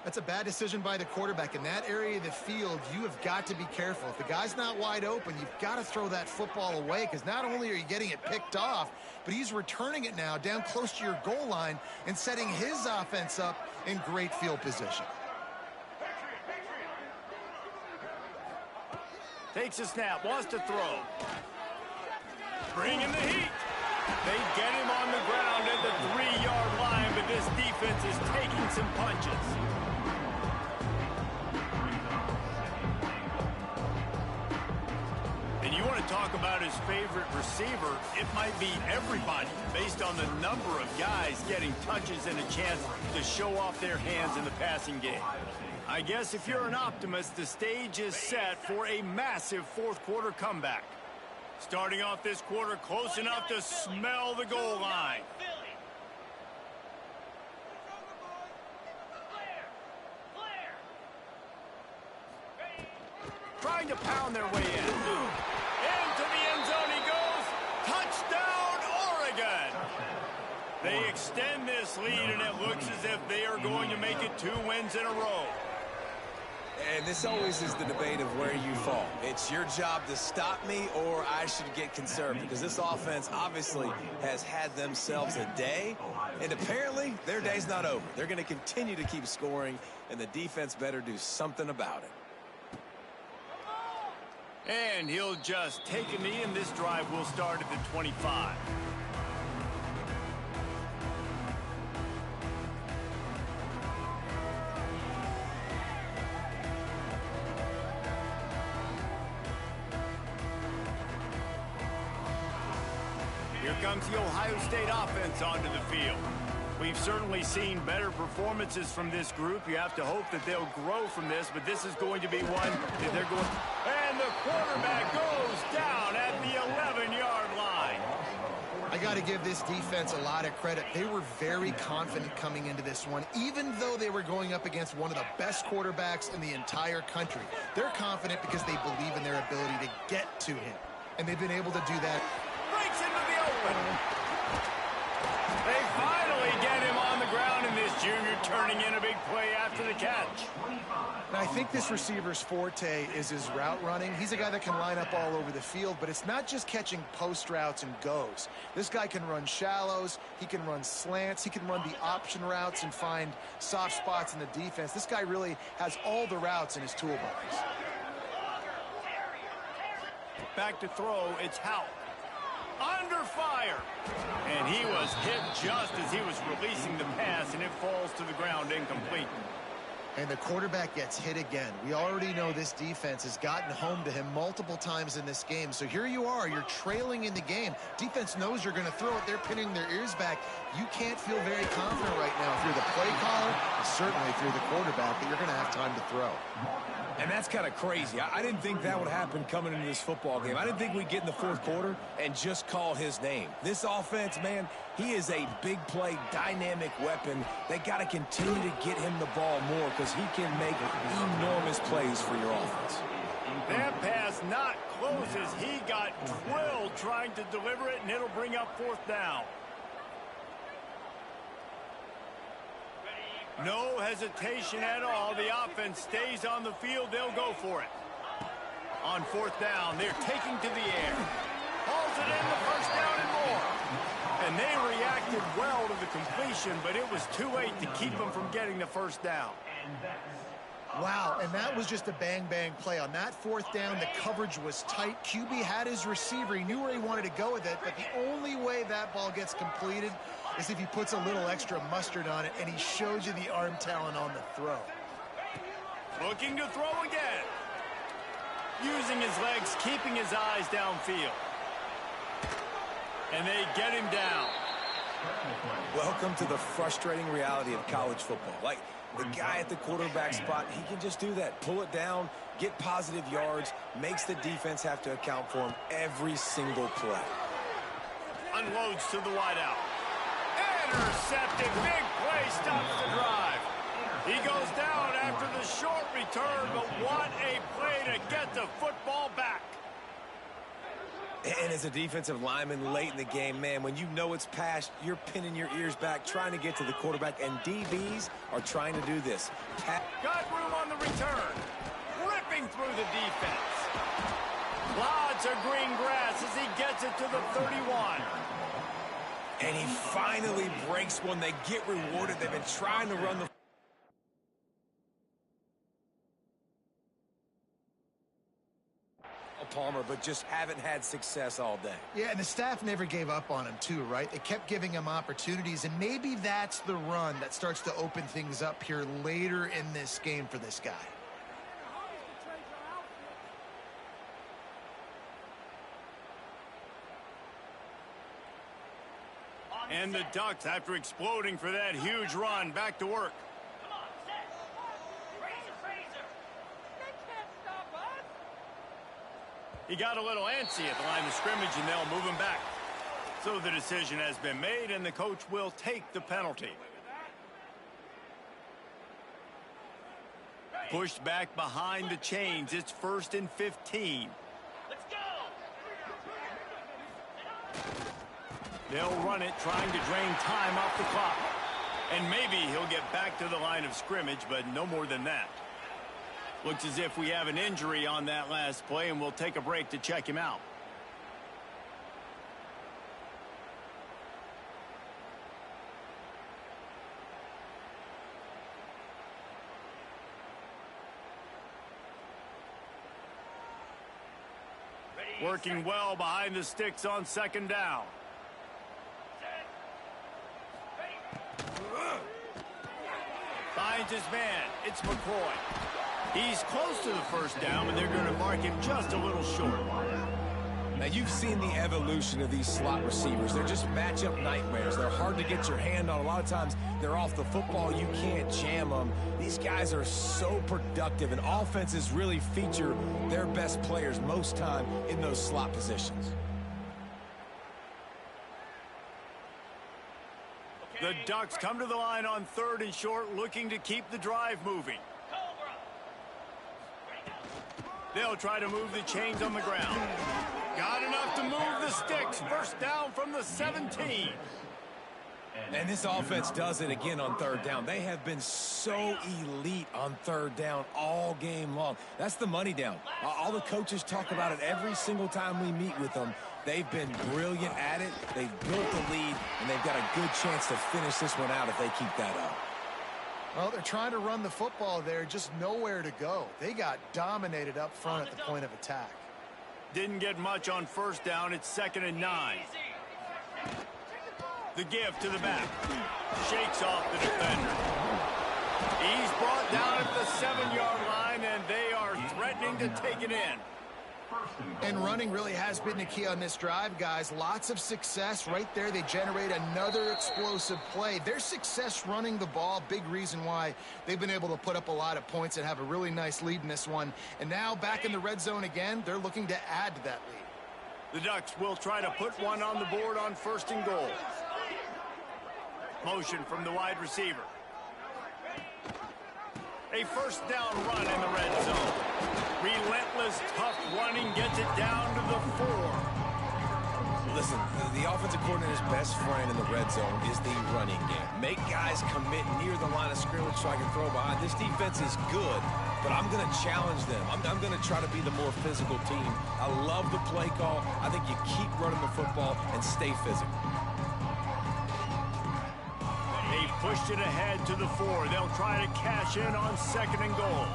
That's a bad decision by the quarterback. In that area of the field, you have got to be careful. If the guy's not wide open, you've got to throw that football away, because not only are you getting it picked off, but he's returning it now down close to your goal line and setting his offense up in great field position. Takes a snap, wants to throw. Bringing the heat. They get him on the ground at the 3-yard line, but this defense is taking some punches. And you want to talk about his favorite receiver, it might be everybody based on the number of guys getting touches and a chance to show off their hands in the passing game. I guess if you're an optimist, the stage is set for a massive 4th quarter comeback. Starting off this quarter close enough to smell the goal line. Trying to pound their way in. Into the end zone he goes. Touchdown, Oregon! They extend this lead, and it looks as if they are going to make it 2 wins in a row. And this always is the debate of where you fall. It's your job to stop me, or I should get conservative, because this offense obviously has had themselves a day, and apparently their day's not over. They're going to continue to keep scoring, and the defense better do something about it. And he'll just take a knee, and this drive will start at the 25. comes the Ohio State offense onto the field. We've certainly seen better performances from this group. You have to hope that they'll grow from this, but this is going to be one that they're going... And the quarterback goes down at the 11-yard line. I got to give this defense a lot of credit. They were very confident coming into this one, even though they were going up against one of the best quarterbacks in the entire country. They're confident because they believe in their ability to get to him, and they've been able to do that. Breaks into the open. They finally get him on the ground, and this junior turning in a big play after the catch. Now, I think this receiver's forte is his route running. He's a guy that can line up all over the field, but it's not just catching post routes and goes. This guy can run shallows, he can run slants, he can run the option routes and find soft spots in the defense. This guy really has all the routes in his toolbox. Back to throw, it's Houck. Under fire. And he was hit just as he was releasing the pass, and it falls to the ground incomplete. And the quarterback gets hit again. We already know this defense has gotten home to him multiple times in this game. So here you are, you're trailing in the game. Defense knows you're going to throw it. They're pinning their ears back. You can't feel very confident right now if you're the play caller, and certainly if you're the quarterback, that you're going to have time to throw. And that's kind of crazy. I didn't think that would happen coming into this football game. I didn't think we'd get in the fourth quarter and just call his name. This offense, man, he is a big play, dynamic weapon. They got to continue to get him the ball more because he can make enormous plays for your offense. That pass not close as he got drilled trying to deliver it, and it'll bring up fourth down. No hesitation at all. The offense stays on the field. They'll go for it. On fourth down, they're taking to the air. Hauls it in, the first down and more. And they reacted well to the completion, but it was too late to keep them from getting the first down. Wow, and that was just a bang-bang play. On that fourth down, the coverage was tight. QB had his receiver. He knew where he wanted to go with it, but the only way that ball gets completed is if he puts a little extra mustard on it, and he shows you the arm talent on the throw. Looking to throw again. Using his legs, keeping his eyes downfield. And they get him down. Welcome to the frustrating reality of college football. Like, the guy at the quarterback spot, he can just do that. Pull it down, get positive yards, makes the defense have to account for him every single play. Unloads to the wideout. Intercepted. Big play stops the drive. He goes down after the short return, but what a play to get the football back. And as a defensive lineman late in the game, man, when you know it's past, you're pinning your ears back, trying to get to the quarterback, and DBs are trying to do this. Got room on the return. Ripping through the defense. Lots of green grass as he gets it to the 31. And he finally breaks one. They get rewarded. They've been trying to run the... Palmer, but just haven't had success all day. Yeah, and the staff never gave up on him too, right? They kept giving him opportunities, and maybe that's the run that starts to open things up here later in this game for this guy. And the Ducks, after exploding for that huge run, back to work. He got a little antsy at the line of scrimmage, and they'll move him back. So the decision has been made, and the coach will take the penalty. Pushed back behind the chains. It's 1st and 15. Let's go! They'll run it, trying to drain time off the clock. And maybe he'll get back to the line of scrimmage, but no more than that. Looks as if we have an injury on that last play, and we'll take a break to check him out. Working well behind the sticks on 2nd down. Finds his man. It's McCoy. He's close to the 1st down, but they're going to mark him just a little short. Now, you've seen the evolution of these slot receivers. They're just matchup nightmares. They're hard to get your hand on. A lot of times, they're off the football. You can't jam them. These guys are so productive, and offenses really feature their best players most time in those slot positions. The Ducks come to the line on 3rd and short, looking to keep the drive moving. They'll try to move the chains on the ground. Got enough to move the sticks. First down from the 17. And this offense does it again on 3rd down. They have been so elite on 3rd down all game long. That's the money down. All the coaches talk about it every single time we meet with them. They've been brilliant at it. They've built the lead, and they've got a good chance to finish this one out if they keep that up. Well, they're trying to run the football there, just nowhere to go. They got dominated up front at the point of attack. Didn't get much on 1st down. It's 2nd and 9. The give to the back. Shakes off the defender. He's brought down at the 7-yard line, and they are threatening to take it in. And running really has been the key on this drive, guys. Lots of success right there. They generate another explosive play. Their success running the ball, big reason why they've been able to put up a lot of points and have a really nice lead in this one. And now back in the red zone again, they're looking to add to that lead. The Ducks will try to put one on the board on 1st and goal. Motion from the wide receiver. A 1st down run in the red zone. Relentless, tough running gets it down to the 4. Listen, the offensive coordinator's best friend in the red zone is the running game. Make guys commit near the line of scrimmage so I can throw behind. This defense is good, but I'm going to challenge them. I'm going to try to be the more physical team. I love the play call. I think you keep running the football and stay physical. They pushed it ahead to the 4. They'll try to cash in on 2nd and goal.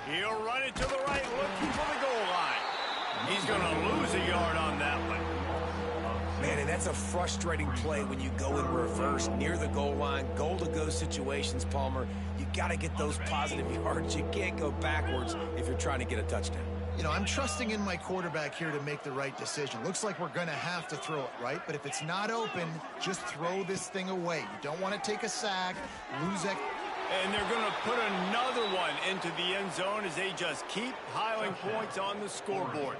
He'll run it to the right, looking for the goal line. He's going to lose a yard on that one. Man, and that's a frustrating play when you go in reverse near the goal line, goal-to-go situations, Palmer. You got to get those positive yards. You can't go backwards if you're trying to get a touchdown. You know, I'm trusting in my quarterback here to make the right decision. Looks like we're going to have to throw it, right? But if it's not open, just throw this thing away. You don't want to take a sack, lose that. And they're going to put another one into the end zone as they just keep piling points on the scoreboard.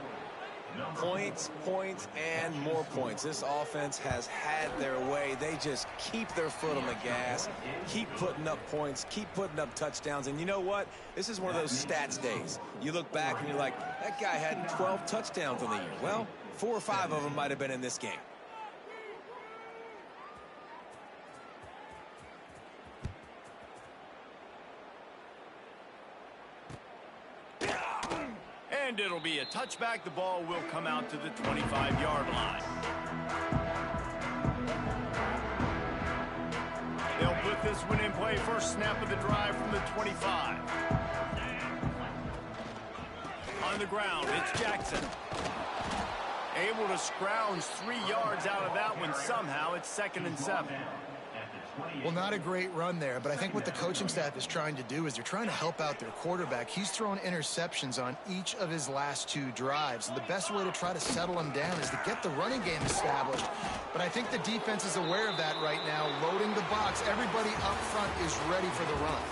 Points, points, and more points. This offense has had their way. They just keep their foot on the gas, keep putting up points, keep putting up touchdowns. And you know what? This is one of those stats days. You look back and you're like, that guy had 12 touchdowns on the year. Well, 4 or 5 of them might have been in this game. And it'll be a touchback. The ball will come out to the 25-yard line. They'll put this one in play. First snap of the drive from the 25. On the ground, it's Jackson. Able to scrounge 3 yards out of that one somehow. It's 2nd and 7. Well, not a great run there, but I think what the coaching staff is trying to do is they're trying to help out their quarterback. He's thrown interceptions on each of his last 2 drives, and the best way to try to settle him down is to get the running game established. But I think the defense is aware of that right now, loading the box. Everybody up front is ready for the run.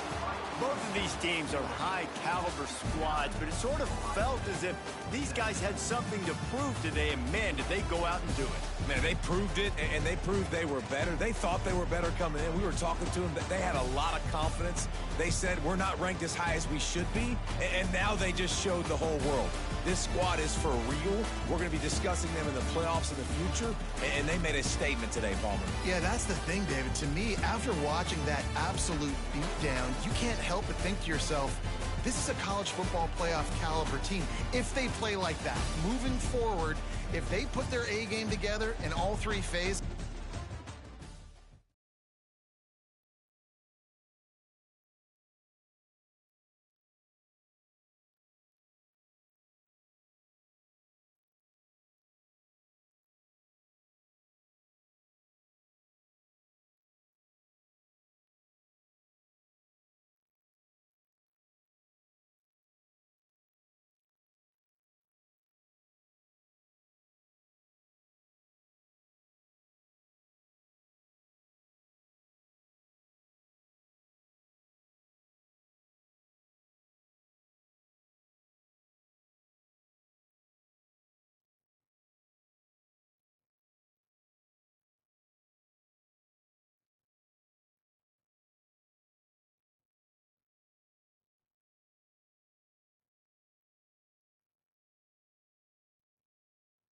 Both of these teams are high-caliber squads, but it sort of felt as if these guys had something to prove today, and man, did they go out and do it. Man, they proved it, and they proved they were better. They thought they were better coming in. We were talking to them. They had a lot of confidence. They said, we're not ranked as high as we should be, and now they just showed the whole world. This squad is for real. We're going to be discussing them in the playoffs in the future, and they made a statement today, Palmer. Yeah, that's the thing, David. To me, after watching that absolute beatdown, you can't help but think to yourself, this is a college football playoff caliber team. If they play like that, moving forward, if they put their A game together in all 3 phases,